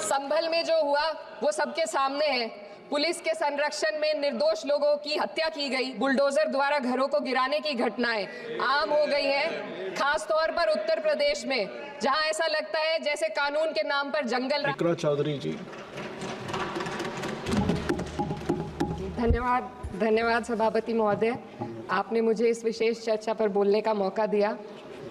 संभल में जो हुआ वो सबके सामने है। पुलिस के संरक्षण में निर्दोष लोगों की हत्या की गई, बुलडोजर द्वारा घरों को गिराने की घटनाएं आम हो गई हैं, खास तौर पर उत्तर प्रदेश में, जहां ऐसा लगता है जैसे कानून के नाम पर जंगल। इकरा चौधरी जी। धन्यवाद सभापति महोदय, आपने मुझे इस विशेष चर्चा पर बोलने का मौका दिया।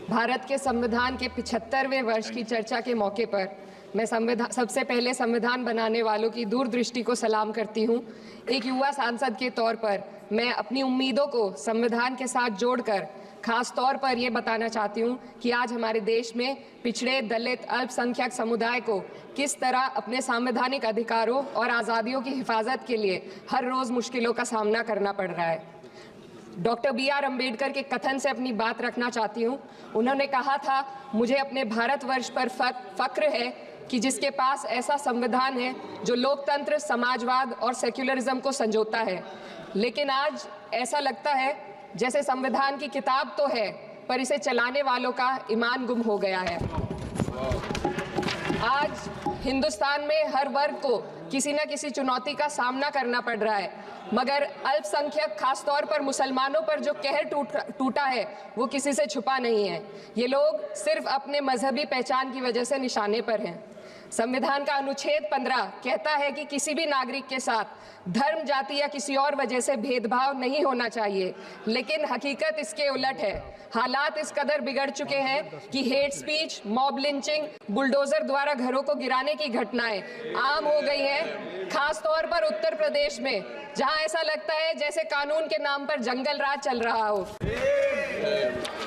भारत के संविधान के 75वें वर्ष की चर्चा के मौके पर मैं सबसे पहले संविधान बनाने वालों की दूरदृष्टि को सलाम करती हूँ। एक युवा सांसद के तौर पर मैं अपनी उम्मीदों को संविधान के साथ जोड़कर खास तौर पर ये बताना चाहती हूँ कि आज हमारे देश में पिछड़े, दलित, अल्पसंख्यक समुदाय को किस तरह अपने संवैधानिक अधिकारों और आज़ादियों की हिफाजत के लिए हर रोज़ मुश्किलों का सामना करना पड़ रहा है। Doctor B.R. अम्बेडकर के कथन से अपनी बात रखना चाहती हूँ। उन्होंने कहा था, मुझे अपने भारतवर्ष पर फक्र है कि जिसके पास ऐसा संविधान है जो लोकतंत्र, समाजवाद और सेक्युलरिज्म को संजोता है। लेकिन आज ऐसा लगता है जैसे संविधान की किताब तो है, पर इसे चलाने वालों का ईमान गुम हो गया है। आज हिंदुस्तान में हर वर्ग को किसी न किसी चुनौती का सामना करना पड़ रहा है, मगर अल्पसंख्यक, खासतौर पर मुसलमानों पर जो कहर टूटा है वो किसी से छुपा नहीं है। ये लोग सिर्फ अपने मजहबी पहचान की वजह से निशाने पर हैं। संविधान का अनुच्छेद 15 कहता है कि किसी भी नागरिक के साथ धर्म, जाति या किसी और वजह से भेदभाव नहीं होना चाहिए, लेकिन हकीकत इसके उलट है। हालात इस कदर बिगड़ चुके हैं कि hate speech, mob lynching, bulldozer द्वारा घरों को गिराने की घटनाएं आम हो गई हैं, खास तौर पर उत्तर प्रदेश में, जहां ऐसा लगता है जैसे कानून के नाम पर जंगल राज चल रहा हो।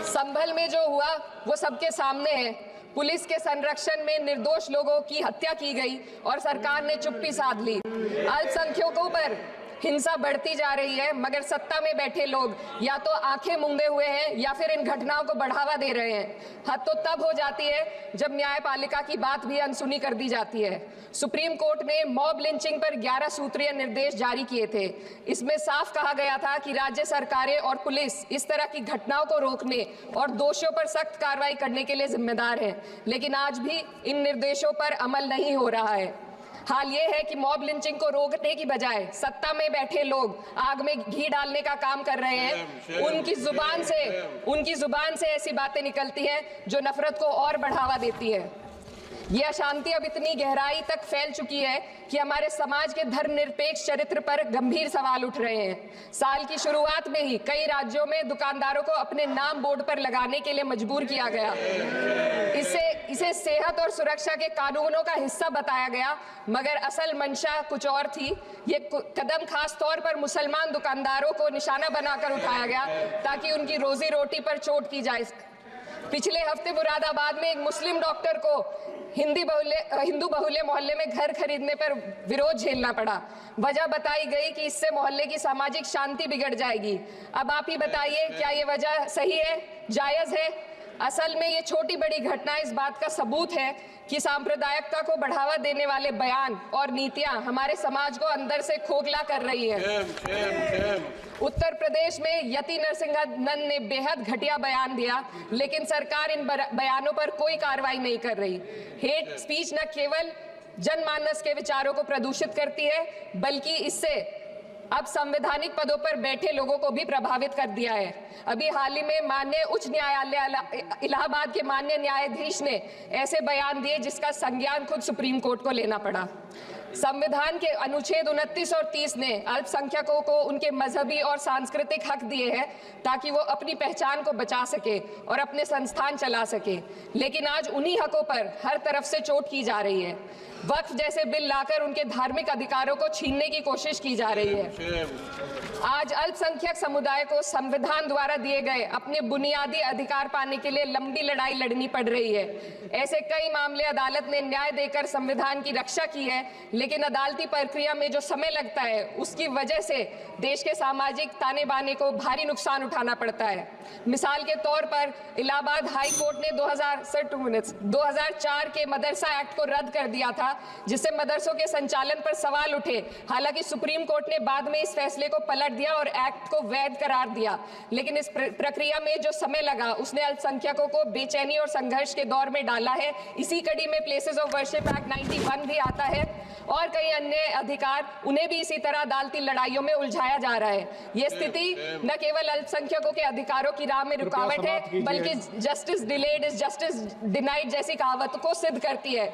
संभल में जो हुआ वो सबके सामने है। पुलिस के संरक्षण में निर्दोष लोगों की हत्या की गई और सरकार ने चुप्पी साध ली। अल्पसंख्यकों पर हिंसा बढ़ती जा रही है, मगर सत्ता में बैठे लोग या तो आंखें मूंदे हुए हैं या फिर इन घटनाओं को बढ़ावा दे रहे हैं। हद तो तब हो जाती है जब न्यायपालिका की बात भी अनसुनी कर दी जाती है। सुप्रीम कोर्ट ने मॉब लिंचिंग पर 11 सूत्रीय निर्देश जारी किए थे। इसमें साफ कहा गया था कि राज्य सरकारें और पुलिस इस तरह की घटनाओं को रोकने और दोषियों पर सख्त कार्रवाई करने के लिए जिम्मेदार हैं, लेकिन आज भी इन निर्देशों पर अमल नहीं हो रहा है। हाल ये है कि मॉब लिंचिंग को रोकने की बजाय सत्ता में बैठे लोग आग में घी डालने का काम कर रहे हैं। उनकी जुबान से ऐसी बातें निकलती हैं जो नफरत को और बढ़ावा देती है। ये अशांति अब इतनी गहराई तक फैल चुकी है कि हमारे समाज के धर्मनिरपेक्ष चरित्र पर गंभीर सवाल उठ रहे हैं। साल की शुरुआत में ही कई राज्यों में दुकानदारों को अपने नाम बोर्ड पर लगाने के लिए मजबूर किया गया। इसे सेहत और सुरक्षा के कानूनों का हिस्सा बताया गया, मगर असल मंशा कुछ और थी। ये कदम खास तौर पर मुसलमान दुकानदारों को निशाना बनाकर उठाया गया ताकि उनकी रोजी रोटी पर चोट की जाए। पिछले हफ्ते मुरादाबाद में एक मुस्लिम डॉक्टर को हिंदू बहुल्य मोहल्ले में घर खरीदने पर विरोध झेलना पड़ा। वजह बताई गई कि इससे मोहल्ले की सामाजिक शांति बिगड़ जाएगी। अब आप ही बताइए, क्या ये वजह सही है, जायज है? असल में ये छोटी बड़ी घटना इस बात का सबूत है कि सांप्रदायिकता को बढ़ावा देने वाले बयान और नीतियां हमारे समाज को अंदर से खोखला कर रही है। उत्तर प्रदेश में यति नरसिंहन ने बेहद घटिया बयान दिया, लेकिन सरकार इन बयानों पर कोई कार्रवाई नहीं कर रही। हेट स्पीच न केवल जनमानस के विचारों को प्रदूषित करती है, बल्कि इससे अब संवैधानिक पदों पर बैठे लोगों को भी प्रभावित कर दिया है। अभी हाल ही में माननीय उच्च न्यायालय इलाहाबाद के माननीय न्यायाधीश ने ऐसे बयान दिए जिसका संज्ञान खुद सुप्रीम कोर्ट को लेना पड़ा। संविधान के अनुच्छेद 29 और 30 ने अल्पसंख्यकों को उनके मजहबी और सांस्कृतिक हक दिए हैं ताकि वो अपनी पहचान को बचा सके और अपने संस्थान चला सके, लेकिन आज उन्हीं हकों पर हर तरफ से चोट की जा रही है। वक्फ जैसे बिल लाकर उनके धार्मिक अधिकारों को छीनने की कोशिश की जा रही है। आज अल्पसंख्यक समुदाय को संविधान द्वारा दिए गए अपने बुनियादी अधिकार पाने के लिए लंबी लड़ाई लड़नी पड़ रही है। ऐसे कई मामले अदालत ने न्याय देकर संविधान की रक्षा की है, लेकिन अदालती प्रक्रिया में जो समय लगता है उसकी वजह से देश के सामाजिक ताने बाने को भारी नुकसान उठाना पड़ता है। मिसाल के तौर पर इलाहाबाद हाई कोर्ट ने 2004 के मदरसा एक्ट को रद्द कर दिया था, जिससे मदरसों के संचालन पर सवाल उठे। हालांकि सुप्रीम कोर्ट ने बाद में इस फैसले को पलट पलट दिया और एक्ट को वैध करार दिया। लेकिन इस प्रक्रिया में जो समय लगा उसने अल्पसंख्यकों को बेचैनी और संघर्ष के दौर में डाला है। इसी कड़ी में प्लेसेस ऑफ वर्शिप एक्ट 91 भी आता है और कई अन्य अधिकार, उन्हें भी इसी तरह अदालती लड़ाइयों में उलझाया जा रहा है। ये स्थिति न केवल अल्पसंख्यकों के अधिकारों की राह में रुकावट है, बल्कि justice delayed is justice denied जैसी कहावत को सिद्ध करती है।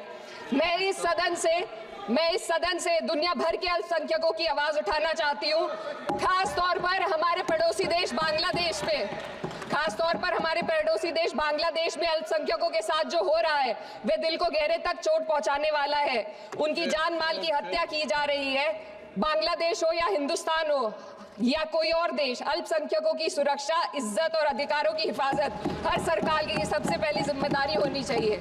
मैं इस सदन से दुनिया भर के अल्पसंख्यकों की आवाज उठाना चाहती हूँ, खास तौर पर हमारे पड़ोसी देश बांग्लादेश पे। खासतौर पर हमारे पड़ोसी देश बांग्लादेश में अल्पसंख्यकों के साथ जो हो रहा है वे दिल को गहरे तक चोट पहुंचाने वाला है। उनकी जान माल की हत्या की जा रही है। बांग्लादेश हो या हिंदुस्तान हो या कोई और देश, अल्पसंख्यकों की सुरक्षा, इज्जत और अधिकारों की हिफाजत हर सरकार की सबसे पहली जिम्मेदारी होनी चाहिए।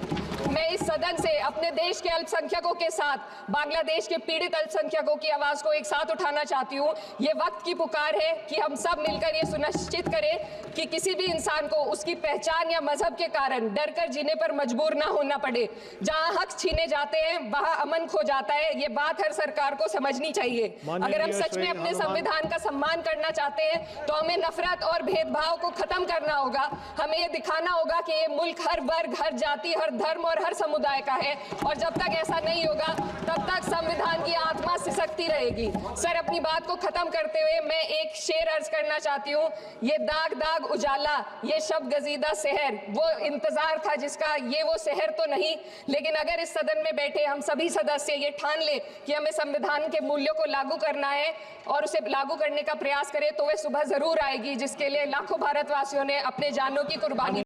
मैं इस सदन से अपने देश के अल्पसंख्यकों के साथ बांग्लादेश के पीड़ित अल्पसंख्यकों की आवाज को एक साथ उठाना चाहती हूँ। ये वक्त की पुकार है कि हम सब मिलकर ये सुनिश्चित करें कि किसी भी इंसान को उसकी पहचान या मजहब के कारण डरकर जीने पर मजबूर ना होना पड़े। जहाँ हक छीने जाते हैं वहाँ अमन खो जाता है। ये बात हर सरकार को समझनी चाहिए। अगर हम सच में अपने संविधान का सम्मान करना चाहते हैं तो हमें नफरत और भेदभाव को खत्म करना होगा। हमें ये दिखाना होगा कि ये मुल्क हर वर्ग, हर जाति, हर धर्म और हर समुदाय का है और जब तक ऐसा नहीं होगा तब तक संविधान की आत्मा सिसकती रहेगी। सर, अपनी बात को खत्म करते हुए मैं एक शेर अर्ज करना चाहती हूँ। ये दाग दाग उजाला, ये शब गजीदा शहर, वो इंतजार था जिसका, ये वो शहर तो नहीं। लेकिन अगर इस सदन में बैठे हम सभी सदस्य ये ठान ले कि हमें संविधान के मूल्यों को लागू करना है और उसे लागू करने का प्रयास करें तो वह सुबह जरूर आएगी जिसके लिए लाखों भारतवासियों ने अपने जानों की कुर्बानी